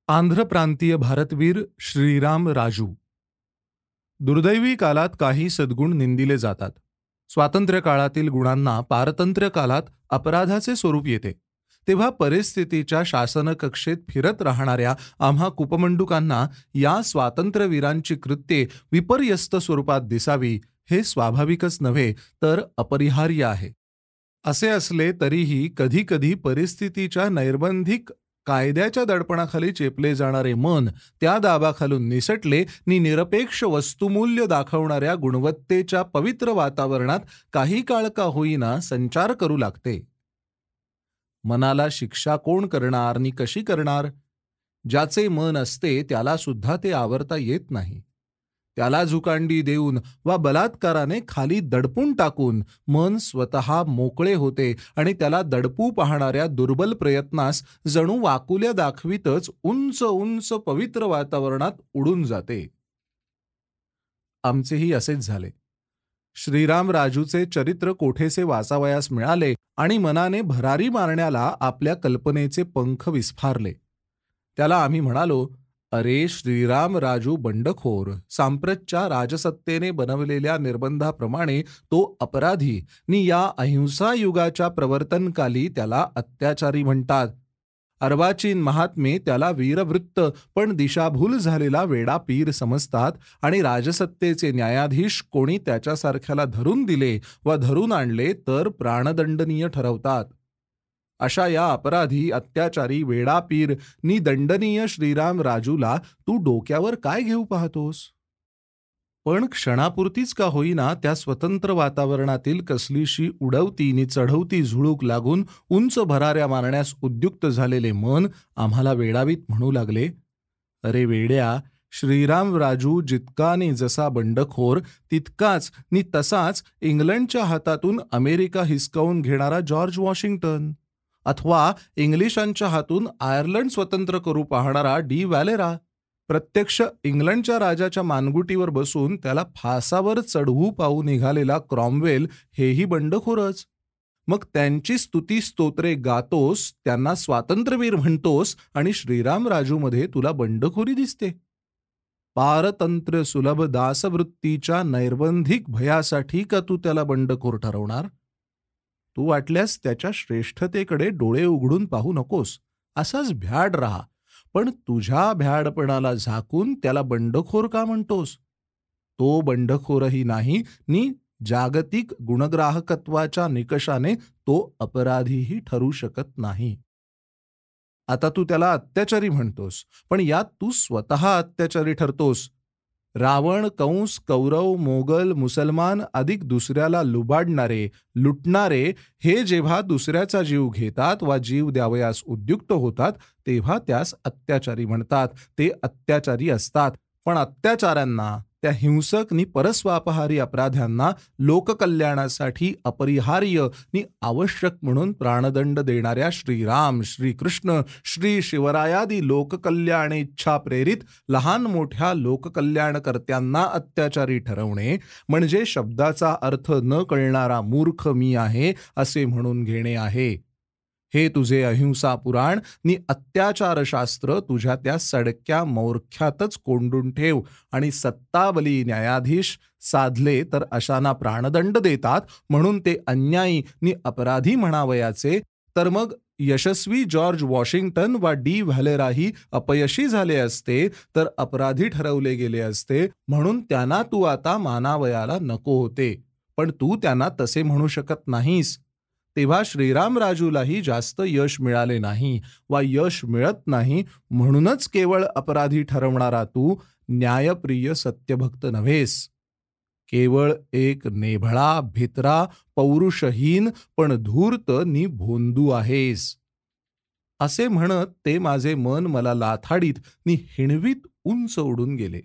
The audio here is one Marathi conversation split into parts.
आंध्र प्रांतीय भारतवीर श्रीराम राजू. दुर्दैवी कालात काही सद्गुण निंदिले जातात. स्वातंत्र्य काळातील गुणांना पारतंत्र्य कालात अपराधाचे स्वरूप येते. तेव्हा परिस्थितीच्या शासनकक्षेत फिरत राहणाऱ्या आम्हा कुपमंडूकांना या स्वातंत्र्यवीरांची कृत्ये विपर्यस्त स्वरूपात दिसावी हे स्वाभाविकच नव्हे तर अपरिहार्य आहे. असे असले तरीही कधी कधी परिस्थितीच्या नैर्बंधिक कायद्याच्या दडपणाखाली चेपले जाणारे मन त्या दाबाखालून निसटले नि निरपेक्ष वस्तुमूल्य दाखवणाऱ्या गुणवत्तेच्या पवित्र वातावरणात काही काळ का होईना संचार करू लागते. मनाला शिक्षा कोण करणार नि कशी करणार? ज्याचे मन असते त्याला सुद्धा ते आवरता येत नाही. त्याला झुकांडी देऊन वा बलात्काराने खाली दडपून टाकून मन स्वतः मोकळे होते आणि त्याला दडपू पाहणाऱ्या दुर्बल प्रयत्नास जणू वाकुल्या दाखवितच उंच उंच पवित्र वातावरणात उडून जाते. आमचेही असेच झाले. श्रीराम राजूचे चरित्र कोठेसे वाचावयास मिळाले आणि मनाने भरारी मारण्याला आपल्या कल्पनेचे पंख विस्फारले. त्याला आम्ही म्हणालो, अरे श्रीराम राजू बंडखोर, सांप्रतच्या राजसत्तेने बनवलेल्या निर्बंधाप्रमाणे तो अपराधी नि या अहिंसा युगाच्या प्रवर्तनकाली त्याला अत्याचारी म्हणतात. अर्वाचीन महात्मे त्याला वीरवृत्त पण दिशाभूल झालेला वेडा पीर समजतात आणि राजसत्तेचे न्यायाधीश कोणी त्याच्यासारख्याला धरून दिले वा धरून आणले तर प्राणदंडनीय ठरवतात. अशा या अपराधी अत्याचारी वेडापीर नि दंडनीय श्रीराम राजूला तू डोक्यावर काय घेऊ पाहतोस? पण क्षणापुरतीच का होईना त्या स्वतंत्र वातावरणातील कसलीशी उडवती नि चढवती झुळूक लागून उंच भराऱ्या मारण्यास उद्युक्त झालेले मन आम्हाला वेडावीत म्हणू लागले, अरे वेड्या, श्रीराम राजू जितका नि जसा बंडखोर तितकाच नि तसाच इंग्लंडच्या हातातून अमेरिका हिसकावून घेणारा जॉर्ज वॉशिंग्टन, अथवा इंग्लिशांच्या हातून आयर्लंड स्वतंत्र करू पाहणारा डी व्हॅलेरा, प्रत्यक्ष इंग्लंडच्या राजाच्या मानगुटीवर बसून त्याला फासावर चढवू पाहू निघालेला क्रॉमवेल हेही बंडखोरच. मग त्यांची स्तुती स्तोत्रे गातोस, त्यांना स्वातंत्र्यवीर म्हणतोस आणि श्रीराम राजूमध्ये तुला बंडखोरी दिसते. पारतंत्र्य सुलभ दासवृत्तीच्या नैर्बंधिक भयासाठी का तू त्याला बंडखोर ठरवणार? तू वाटल्यास त्याच्या श्रेष्ठतेकडे डोळे उघडून पाहू नकोस, असाच भ्याड राहा, पण तुझ्या भ्याडपणाला झाकून त्याला बंडखोर का म्हणतोस? तो बंडखोरही नाही नि जागतिक गुणग्राहकत्वाच्या निकषाने तो अपराधीही ठरू शकत नाही. आता तू त्याला अत्याचारी म्हणतोस, पण यात तू स्वतः अत्याचारी ठरतोस. रावण, कंस, कौरव, मोगल, मुसलमान अधिक दुसऱ्याला लुबाडणारे, लुटणारे हे जेव्हा दुसऱ्याचा जीव घेतात वा जीव द्यावयास उद्युक्त होतात तेव्हा त्यास अत्याचारी म्हणतात. ते अत्याचारी असतात, पण अत्याचाऱ्यांना, त्या हिंसक नि परस्वापहारी अपराध्यांना लोककल्याणासाठी अपरिहार्य नि आवश्यक म्हणून प्राणदंड देणाऱ्या श्रीराम, श्रीकृष्ण, श्री शिवरायादी लोककल्याणेच्छा प्रेरित लहान मोठ्या लोककल्याणकर्त्यांना अत्याचारी ठरवणे म्हणजे शब्दाचा अर्थ न कळणारा मूर्ख मी आहे असे म्हणून घेणे आहे. हे तुझे अहिंसा पुराण नि अत्याचारशास्त्र तुझ्या त्या सडक्या मौर्ख्यातच कोंडून ठेव आणि सत्ताबली न्यायाधीश साधले तर अशांना प्राणदंड देतात म्हणून ते अन्यायी नि अपराधी म्हणावयाचे, तर मग यशस्वी जॉर्ज वॉशिंग्टन वा डी व्हॅलेराही अपयशी झाले असते तर अपराधी ठरवले गेले असते म्हणून त्यांना तू आता मानावयाला नको होते. पण तू त्यांना तसे म्हणू शकत नाहीस. तेव्हा श्रीराम राजूलाही जास्त यश मिळाले नाही वा यश मिळत नाही म्हणूनच केवळ अपराधी ठरवणारा तू न्यायप्रिय सत्यभक्त नव्हेस. केवळ एक नेभळा, भित्रा, पौरुषहीन पण धूर्त नि भोंदू आहेस. असे म्हणत ते माझे मन मला लाथाडीत नि हिणवीत उंच उडून गेले.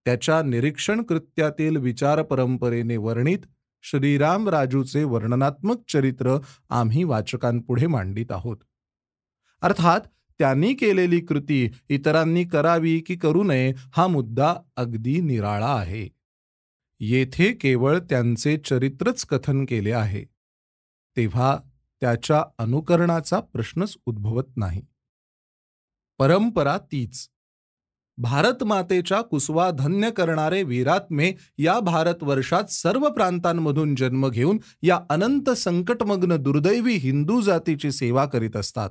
त्याच्या निरीक्षण कृत्यातील विचार परंपरेने वर्णित श्रीराम राजूचे वर्णनात्मक चरित्र आम्ही वाचकांपुढे मांडित आहोत. अर्थात त्यांनी केलेली कृती इतरांनी करावी की करू नये हा मुद्दा अगदी निराळा आहे. येथे केवळ त्यांचे चरित्रच कथन केले आहे, तेव्हा त्याच्या अनुकरणाचा प्रश्नच उद्भवत नाही. परंपरा तीच. भारत मातेच्या कुसवा धन्य करणारे वीरात्मे या भारतवर्षात सर्व प्रांतांमधून जन्म घेऊन या अनंत संकटमग्न दुर्दैवी हिंदू जातीची सेवा करीत असतात.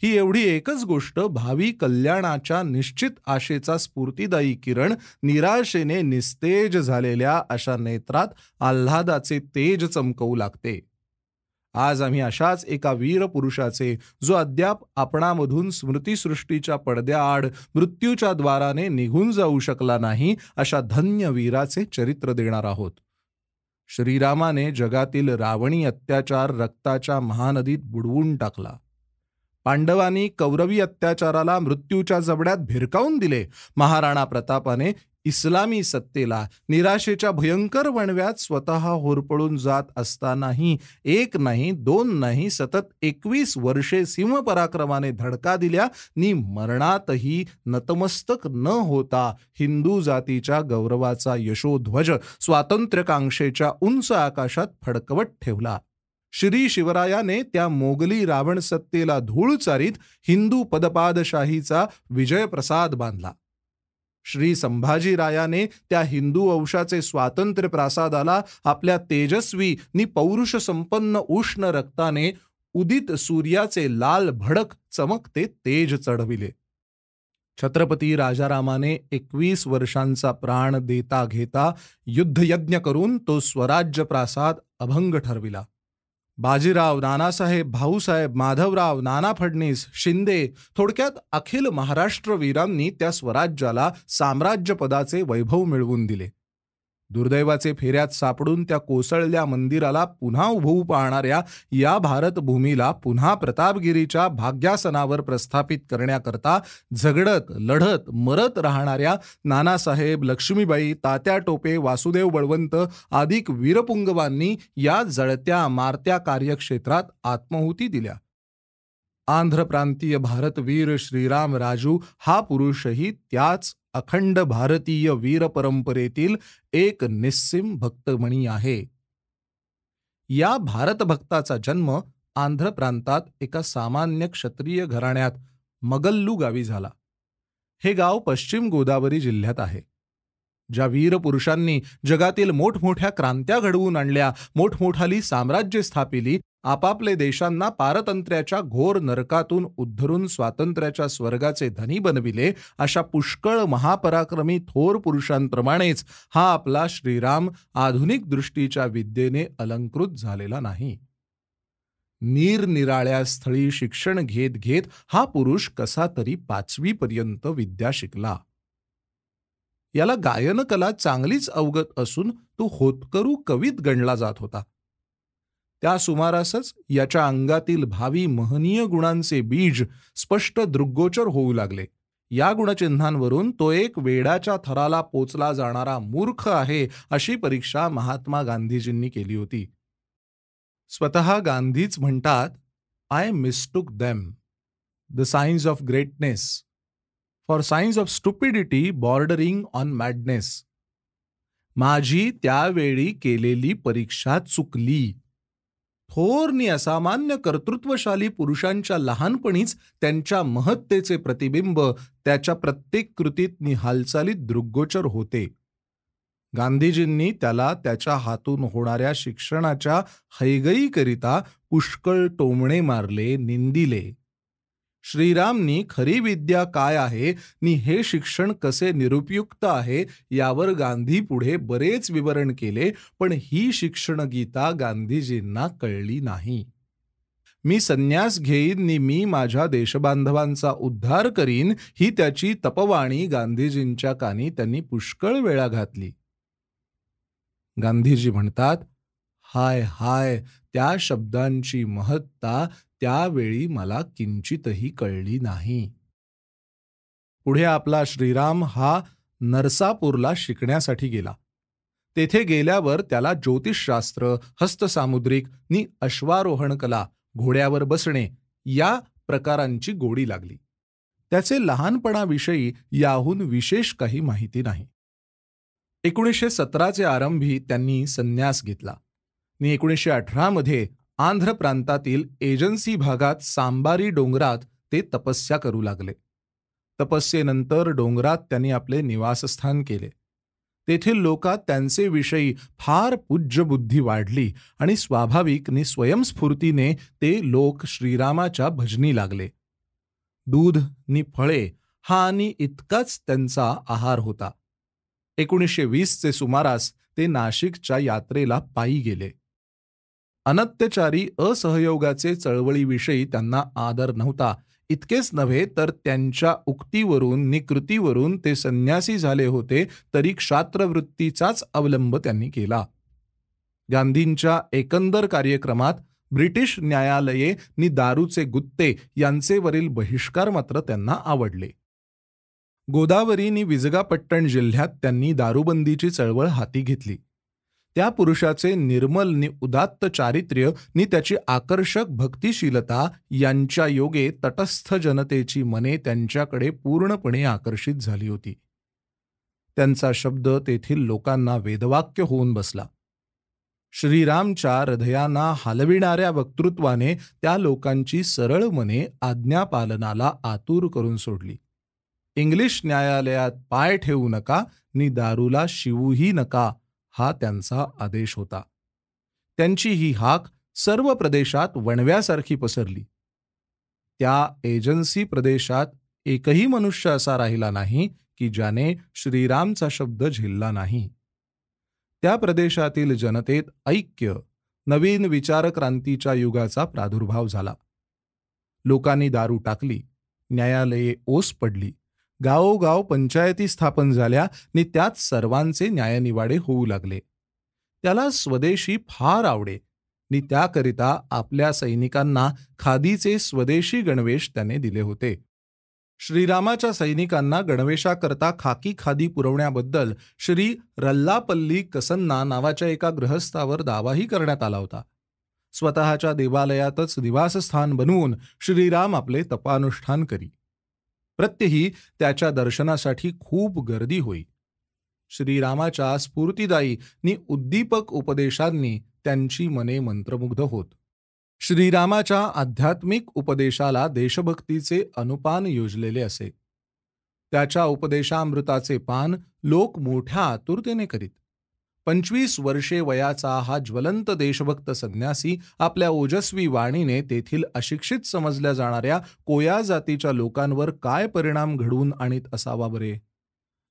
ही एवढी एकच गोष्ट भावी कल्याणाच्या निश्चित आशेचा स्फूर्तिदायी किरण निराशेने निस्तेज झालेल्या अशा नेत्रात आल्हादाचे तेज चमकवू लागते. आज आम्ही अशाच एका वीर पुरुषाचे, जो अद्याप आपणामधून स्मृतिसृष्टीच्या पडद्याआड मृत्यूच्या द्वाराने निघून जाऊ शकला नाही, अशा धन्य वीराचे चरित्र देणार आहोत. श्रीरामाने जगातील रावणी अत्याचार रक्ताच्या महानदीत बुडवून टाकला. पांडवांनी कौरवी अत्याचाराला मृत्यूच्या जबड्यात भिरकावून दिले. महाराणा प्रतापाने इस्लामी सत्तेला निराशेच्या भयंकर वणव्यात स्वतः होरपळून जात असतानाही एक नाही, दोन नाही, सतत 21 वर्षे सिंहपराक्रमाने धडका दिल्या नि मरणातही नतमस्तक न होता हिंदू जातीच्या गौरवाचा यशोध्वज स्वातंत्र्यकांक्षेच्या उंच आकाशात फडकवत ठेवला. श्री शिवरायाने त्या मोगली रावण सत्तेला धूळ चारीत हिंदू पदपादशाहीचा विजय प्रसाद बांधला. श्री संभाजीरायाने त्या हिंदू वंशाचे स्वातंत्र्य प्रासादाला आपल्या तेजस्वी नि पौरुष संपन्न उष्ण रक्ताने उदित सूर्याचे लाल भडक चमकते तेज चढविले. छत्रपती राजारामाने 21 वर्षांचा प्राण देता घेता युद्धयज्ञ करून तो स्वराज्य प्रासाद अभंग ठरविला. बाजीराव, नानासाहेब, भाऊसाहेब, माधवराव, नाना फडणीस, शिंदे, थोडक्यात अखिल महाराष्ट्र वीरांनी त्या स्वराज्याला साम्राज्यपदाचे वैभव मिळवून दिले. दुर्दैवाचे फेऱ्यात सापडून त्या कोसळल्या मंदिराला पुन्हा उभवू पाहणाऱ्या या भारतभूमीला पुन्हा प्रतापगिरीच्या भाग्यासनावर प्रस्थापित करण्याकरता झगडत लढत मरत राहणाऱ्या नानासाहेब, लक्ष्मीबाई, तात्या टोपे, वासुदेव बळवंत आदिक वीरपुंगवांनी या जळत्या मारत्या कार्यक्षेत्रात आत्माहुती दिल्या. आंध्र प्रांतीय भारतवीर श्रीराम राजू हा पुरुषही त्याच अखंड भारतीय वीर परंपरेतील एक निस्सीम भक्तमणी आहे. या भारतभक्ताचा जन्म आंध्र प्रांतात एका सामान्य क्षत्रिय घराण्यात मगल्लू गावी झाला. हे गाव पश्चिम गोदावरी जिल्ह्यात आहे. ज्या वीर पुरुषांनी जगातील मोठमोठ्या क्रांत्या घडवून आणल्या, मोठमोठाली साम्राज्य स्थापिली, आपापले देशांना पारतंत्र्याच्या घोर नरकातून उद्धरून स्वातंत्र्याच्या स्वर्गाचे धनी बनविले, अशा पुष्कळ महापराक्रमी थोर पुरुषांप्रमाणेच हा आपला श्रीराम आधुनिक दृष्टीच्या विद्येने अलंकृत झालेला नाही. निरनिराळ्या स्थळी शिक्षण घेत घेत हा पुरुष कसा तरी 5वी पर्यंत विद्या शिकला. याला गायनकला चांगलीच अवगत असून तो होतकरू कवीत गणला जात होता. त्या सुमारासच याच्या अंगातील भावी महनीय गुणांचे बीज स्पष्ट दृग्गोचर होऊ लागले. या गुणचिन्हांवरून तो एक वेडाच्या थराला पोचला जाणारा मूर्ख आहे, अशी परीक्षा महात्मा गांधीजींनी केली होती. स्वतः गांधीच म्हणतात, I mistook them the science of greatness for science of stupidity bordering on madness. माझी त्यावेळी केलेली परीक्षा चुकली. थोर नि असामान्य कर्तृत्वशाली पुरुषांच्या लहानपणीच त्यांच्या महत्तेचे प्रतिबिंब त्याच्या प्रत्येक कृतीत नि हालचालीत दृग्गोचर होते. गांधीजींनी त्याला त्याच्या हातून होणाऱ्या शिक्षणाच्या हैगईकरिता पुष्कळ टोमणे मारले, निंदिले. श्रीरामनी खरी विद्या काय आहे नि हे शिक्षण कसे निरुपयुक्त आहे यावर गांधी पुढे बरेच विवरण केले, पण ही शिक्षण गीता गांधीजींना कळली नाही. मी संन्यास घेईन नि मी माझ्या देशबांधवांचा उद्धार करीन ही त्याची तपवाणी गांधीजींच्या कानी त्यांनी पुष्कळ वेळा घातली. गांधीजी म्हणतात, हाय हाय, त्या शब्दांची महत्ता त्यावेळी मला किंचितही कळली नाही. पुढे आपला श्रीराम हा नरसापूरला शिकण्यासाठी गेला. तेथे गेल्यावर त्याला ज्योतिषशास्त्र, हस्तसामुद्रिक नि अश्वारोहण कला, घोड्यावर बसणे या प्रकारांची गोडी लागली. त्याचे लहानपणाविषयी याहून विशेष काही माहिती नाही. 1917चे आरंभी त्यांनी संन्यास घेतला आणि 1918 मध्ये आंध्र प्रांतातील एजन्सी भागात सांबारी डोंगरात ते तपस्या करू लागले. तपस्येनंतर डोंगरात त्यांनी आपले निवासस्थान केले. तेथील लोकात त्यांचे विषयी फार पूज्य बुद्धी वाढली आणि स्वाभाविक नि स्वयंस्फूर्तीने ते लोक श्रीरामाच्या भजनी लागले. दूध नि फळे हा आणि इतकाच त्यांचा आहार होता. 1920चे सुमारास ते नाशिकच्या यात्रेला पायी गेले. अनत्याचारी असहयोगाचे चळवळीविषयी त्यांना आदर नव्हता. इतकेच नव्हे तर त्यांच्या उक्तीवरून नि कृतीवरून ते संन्यासी झाले होते, तरी क्षात्रवृत्तीचाच अवलंब त्यांनी केला. गांधींच्या एकंदर कार्यक्रमात ब्रिटिश न्यायालये नि दारूचे गुत्ते यांचेवरील बहिष्कार मात्र त्यांना आवडले. गोदावरी नि विजगापट्टण जिल्ह्यात त्यांनी दारूबंदीची चळवळ हाती घेतली. त्या पुरुषाचे निर्मल नि उदात्त चारित्र्य नि त्याची आकर्षक भक्तिशीलता यांच्या योगे तटस्थ जनतेची मने त्यांच्याकडे पूर्णपणे आकर्षित झाली होती. त्यांचा शब्द तेथील लोकांना वेदवाक्य होऊन बसला. श्रीरामच्या हृदयांना हलविणाऱ्या वक्तृत्वाने त्या लोकांची सरळ मने आज्ञापालनाला आतुर करून सोडली. इंग्लिश न्यायालयात पाय ठेवू नका नि दारूला शिवूही नका हा त्यांचा आदेश होता. त्यांची ही हाक सर्व प्रदेशात वणव्यासारखी पसरली. त्या एजन्सी प्रदेशात एकही मनुष्य असा राहिला नाही की ज्याने श्रीरामचा शब्द झेलला नाही. त्या प्रदेशातील जनतेत ऐक्य, नवीन विचारक्रांतीच्या युगाचा प्रादुर्भाव झाला. लोकांनी दारू टाकली, न्यायालये ओस पडली, गावोगाव पंचायती स्थापन झाल्या आणि त्यात सर्वांचे न्यायनिवाडे होऊ लागले. त्याला स्वदेशी फार आवडे आणि त्याकरिता आपल्या सैनिकांना खादीचे स्वदेशी गणवेश त्याने दिले होते. श्रीरामाच्या सैनिकांना गणवेशाकरता खाकी खादी पुरवण्याबद्दल श्री रल्लापल्ली कसन्ना नावाच्या एका गृहस्थावर दावाही करण्यात आला होता. स्वतःच्या देवालयातच निवासस्थान बनवून श्रीराम आपले तपानुष्ठान करी. प्रत्यही त्याच्या दर्शनासाठी खूप गर्दी होई. श्रीरामाच्या स्फूर्तिदायी नि उद्दीपक उपदेशांनी त्यांची मने मंत्रमुग्ध होत. श्रीरामाच्या आध्यात्मिक उपदेशाला देशभक्तीचे अनुपान योजलेले असे. त्याच्या उपदेशामृताचे पान लोक मोठ्या आतुरतेने करीत. 25 वर्षे वयाचा हा ज्वलंत देशभक्त संन्यासी आपल्या ओजस्वी वाणीने तेथील अशिक्षित समजल्या जाणाऱ्या कोया जातीच्या लोकांवर काय परिणाम घडवून आणीत असावा बरे.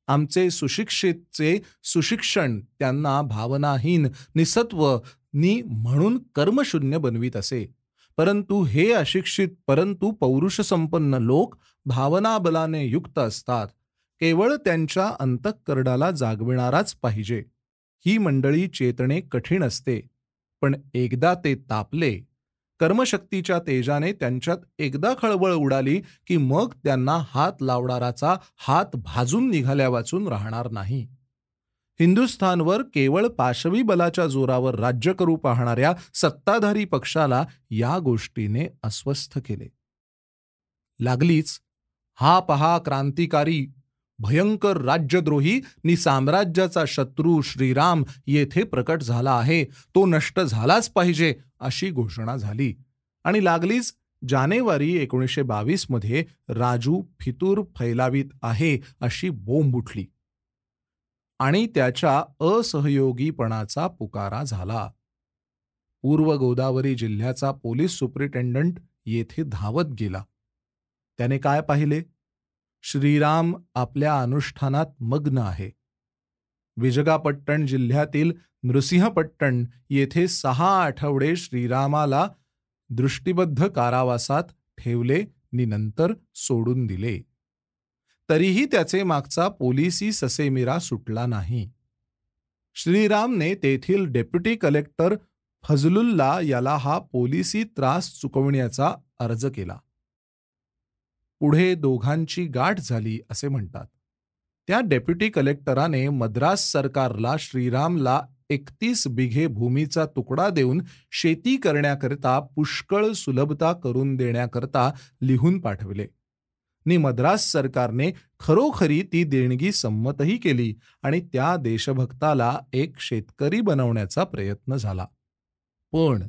आमचे सुशिक्षितचे सुशिक्षण त्यांना भावनाहीन, निसत्व नि म्हणून कर्मशून्य बनवीत असे. परंतु हे अशिक्षित परंतु पौरुषसंपन्न लोक भावनाबलाने युक्त असतात. केवळ त्यांच्या अंतःकरणाला जागविणाराच पाहिजे. ही मंडळी चेतणे कठीण असते, पण एकदा ते तापले, कर्मशक्तीच्या तेजाने त्यांच्यात एकदा खळबळ उडाली की मग त्यांना हात लावणाराचा हात भाजून निघाल्या वाचून राहणार नाही. हिंदुस्थानवर केवळ पाशवी बलाच्या जोरावर राज्य करू पाहणाऱ्या सत्ताधारी पक्षाला या गोष्टीने अस्वस्थ केले. लागलीच हा पहा क्रांतिकारी, भयंकर राज्यद्रोही नि साम्राज्याचा शत्रू श्रीराम येथे प्रकट झाला आहे, तो नष्ट झालाच पाहिजे अशी घोषणा झाली. आणि लागलीच जानेवारी 1922 मध्ये राजू फितूर फैलावीत आहे अशी बोंब उठली आणि त्याच्या असहयोगीपणाचा पुकारा झाला. पूर्व गोदावरी जिल्ह्याचा पोलीस सुपरिटेंडंट येथे धावत गेला. त्याने काय पाहिले? श्रीराम आपल्या अनुष्ठानात मग्न आहे. विजगापट्टण जिल्ह्यातील नृसिंहपट्टण येथे 6 आठवडे श्रीरामाला दृष्टिबद्ध कारावासात ठेवले नि नंतर सोडून दिले. तरीही त्याचे मागचा पोलिसी ससेमिरा सुटला नाही. श्रीरामने तेथील डेप्युटी कलेक्टर फजलुल्ला याला हा पोलिसी त्रास चुकवण्याचा अर्ज केला. पुढे दोघांची गाठ झाली असे म्हणतात. त्या डेप्युटी कलेक्टराने मद्रास सरकारला श्रीरामला 31 बिघे भूमीचा तुकडा देऊन शेती करण्याकरता पुष्कळ सुलभता करून देण्याकरता लिहून पाठवले. नि मद्रास सरकारने खरोखरी ती देणगी संमतही केली आणि त्या देशभक्ताला एक शेतकरी बनवण्याचा प्रयत्न झाला. पण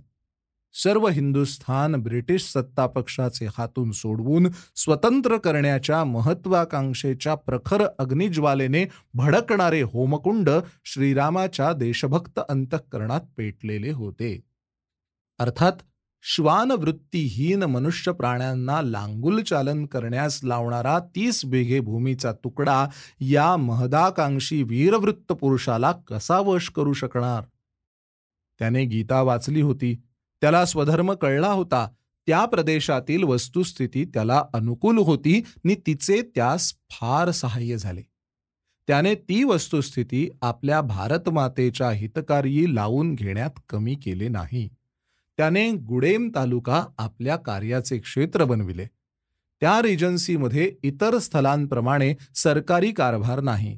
सर्व हिंदुस्थान ब्रिटिश सत्तापक्षाचे हातून सोडवून स्वतंत्र करण्याच्या महत्वाकांक्षेच्या प्रखर अग्निज्वालेने भडकणारे होमकुंड श्रीरामाच्या देशभक्त अंतःकरणात पेटलेले होते. अर्थात श्वानवृत्तीहीन मनुष्य प्राण्यांना लांगुल चालन करण्यास लावणारा 30 बिघे भूमीचा तुकडा या महदाकांक्षी वीरवृत्त पुरुषाला कसा वश करू शकणार? त्याने गीता वाचली होती, त्याला स्वधर्म कळला होता, त्या प्रदेशातील वस्तुस्थिती त्याला अनुकूल होती आणि तिचे त्यास फार सहाय्य झाले. त्याने ती वस्तुस्थिती आपल्या भारतमातेच्या हितकारी लावून घेण्यात कमी केले नाही. त्याने गुडेम तालुका आपल्या कार्याचे क्षेत्र बनविले. त्या रिजन्सीमध्ये इतर स्थलांप्रमाणे सरकारी कारभार नाही.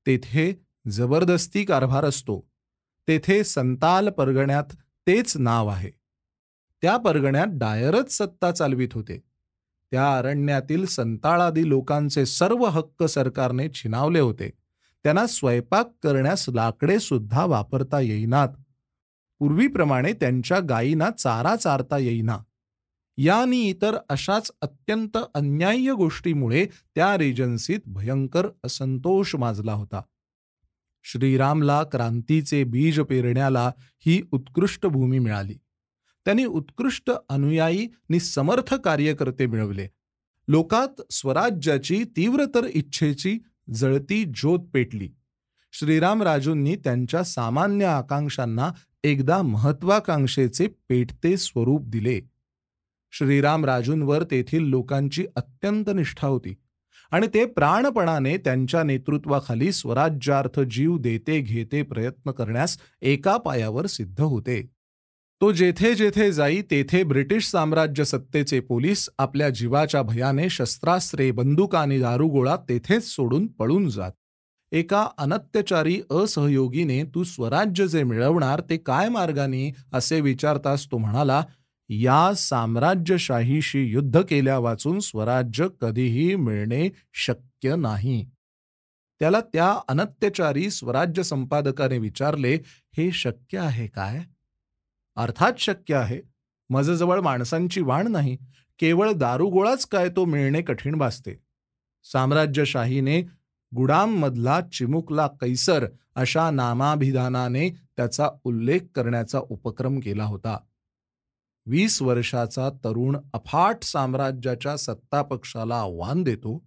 तेथे जबरदस्ती कारभार असतो. तेथे संताल परगण्यात तेच नाव आहे. त्या परगण्यात डायरच सत्ता चालवित होते. त्या अरण्यातील संताळादी लोकांचे सर्व हक्क सरकारने छिनावले होते. त्यांना स्वयंपाक करण्यास लाकडे सुद्धा वापरता येईनात. पूर्वीप्रमाणे त्यांच्या गायींना चारा चारता येईना. या आणि इतर अशाच अत्यंत अन्याय्य गोष्टीमुळे त्या रेजन्सीत भयंकर असंतोष माजला होता. श्रीरामला क्रांतीचे बीज पेरण्याला ही उत्कृष्ट भूमी मिळाली. त्यांनी उत्कृष्ट अनुयायी आणि समर्थ कार्यकर्ते मिळवले. लोकात स्वराज्याची तीव्रतर इच्छेची जळती ज्योत पेटली. श्रीरामराजूंनी त्यांच्या सामान्य आकांक्षांना एकदा महत्वाकांक्षेचे पेटते स्वरूप दिले. श्रीरामराजूंवर तेथील लोकांची अत्यंत निष्ठा होती आणि ते प्राणपणाने त्यांच्या नेतृत्वाखाली स्वराज्यार्थ जीव देते घेते प्रयत्न करण्यास एका पायावर सिद्ध होते. तो जेथे जेथे जाई तेथे ब्रिटिश साम्राज्य सत्तेचे पोलीस आपल्या जीवाच्या भयाने शस्त्रास्त्रे बंदुका आणि दारुगोळा तेथेच सोडून पळून जात. एका अनत्याचारी असहयोगीने तू स्वराज्य जे मिळवणार ते काय मार्गाने असे विचारताच तो म्हणाला, या साम्राज्यशाहीशी युद्ध केल्या वाचून स्वराज्य कधीही मिळणे शक्य नाही. त्याला त्या अनत्याचारी स्वराज्य संपादकाने विचारले, हे शक्य आहे काय? अर्थात शक्य आहे. मजजवळ माणसांची वाण नाही, केवळ दारुगोळाच काय तो मिळणे कठीण भासते. साम्राज्यशाहीने गुडाममधला चिमुकला कैसर अशा नामाभिधानाने त्याचा उल्लेख करण्याचा उपक्रम केला होता. 20 वर्षाचा तरुण अफाट साम्राज्याच्या सत्तापक्षाला आव्हान देतो.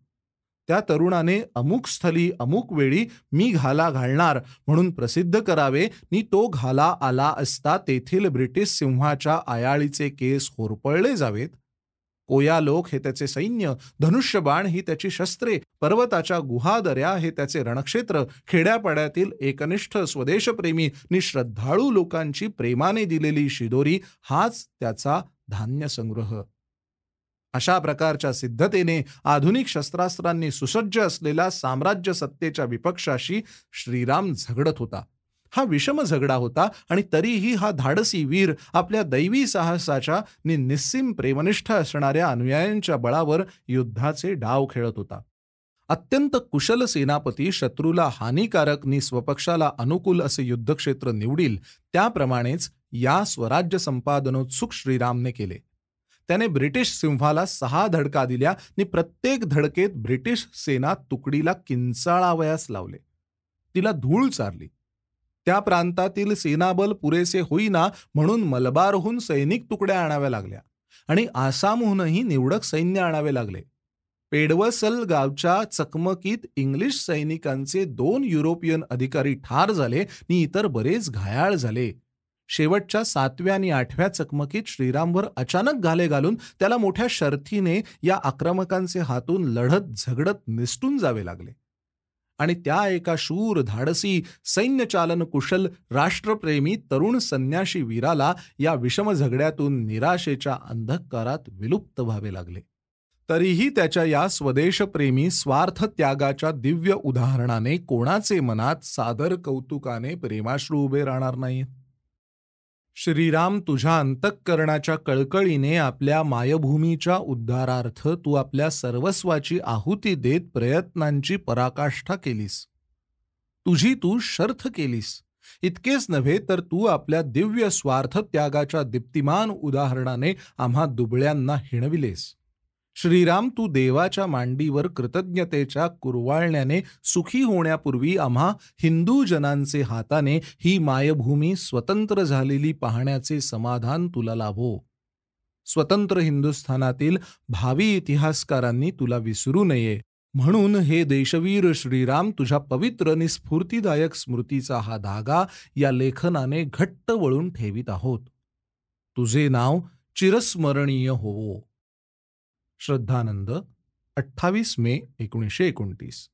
त्या तरुणाने अमुक स्थली अमुक वेळी मी घाला घालणार म्हणून प्रसिद्ध करावे नि तो घाला आला असता तेथील ब्रिटिश सिंहाच्या आयाळीचे केस होरपळले जावेत. कोया लोक हे त्याचे सैन्य, धनुष्यबाण ही त्याची शस्त्रे, पर्वताच्या गुहादऱ्या हे त्याचे रणक्षेत्र, खेड्यापाड्यातील एकनिष्ठ स्वदेशप्रेमी नि श्रद्धाळू लोकांची प्रेमाने दिलेली शिदोरी हाच त्याचा धान्य संग्रह. अशा प्रकारच्या सिद्धतेने आधुनिक शस्त्रास्त्रांनी सुसज्ज असलेल्या साम्राज्य सत्तेच्या विपक्षाशी श्रीराम झगडत होता. हा विषम झगडा होता आणि तरीही हा धाडसी वीर आपल्या दैवी साहसाच्या निस्सीम प्रेमनिष्ठ असणाऱ्या अनुयायांच्या बळावर युद्धाचे डाव खेळत होता. अत्यंत कुशल सेनापती शत्रूला हानिकारक नि स्वपक्षाला अनुकूल असे युद्धक्षेत्र निवडील त्याप्रमाणेच या स्वराज्य संपादनोत्सुक श्रीरामने केले. त्याने ब्रिटिश सिंहाला 6 धडका दिल्या आणि प्रत्येक धडकेत ब्रिटिश सेना तुकडीला किंचाळावयास लावले. तिला धूळ चारली. त्या प्रांतातील सेनाबल पुरेसे होईना म्हणून मलबारहून सैनिक तुकड्या आणाव्या लागल्या आणि आसामहूनही निवडक सैन्य आणावे लागले. पेडवसल गावच्या चकमकीत इंग्लिश सैनिकांचे 2 युरोपियन अधिकारी ठार झाले आणि इतर बरेच घायाळ झाले. शेवटच्या 7व्या आणि 8व्या चकमकीत श्रीरामवर अचानक घाले घालून त्याला मोठ्या शर्थीने या आक्रमकांचे हातून लढत झगडत निसटून जावे लागले. आणि त्या एका शूर धाडसी सैन्यचालन कुशल राष्ट्रप्रेमी तरुण संन्याशी वीराला या विषम झगड्यातून निराशेच्या अंधकारात विलुप्त व्हावे लागले. तरीही त्याच्या या स्वदेशप्रेमी स्वार्थ त्यागाच्या दिव्य उदाहरणाने कोणाचे मनात सादर कौतुकाने प्रेमाश्रू उभे राहणार नाहीत. श्रीराम, तुझ्या अंतःकरणाच्या कळकळीने आपल्या मायभूमीच्या उद्धारार्थ तू आपल्या सर्वस्वाची आहुती देत प्रयत्नांची पराकाष्ठा केलीस. तुझी तू शर्थ केलीस. इतकेच नव्हे तर तू आपल्या दिव्य स्वार्थ त्यागाच्या दीप्तिमान उदाहरणाने आम्हा दुबळ्यांना हिणविलेस. श्रीराम, तू देवाच्या मांडीवर कृतज्ञतेच्या कुरवाळण्याने सुखी होण्यापूर्वी आम्हा हिंदू जनांचे हाताने ही मायभूमी स्वतंत्र झालेली पाहण्याचे समाधान तुला लाभो. स्वतंत्र हिंदुस्थानातील भावी इतिहासकारांनी तुला विसरू नये, म्हणून हे देशवीर श्रीराम, तुझ्या पवित्र निस्फूर्तिदायक स्मृतीचा हा धागा या लेखनाने घट्ट वळून ठेवीत आहोत. तुझे नाव चिरस्मरणीय होवो. श्रद्धानंद, 28 मे 1929.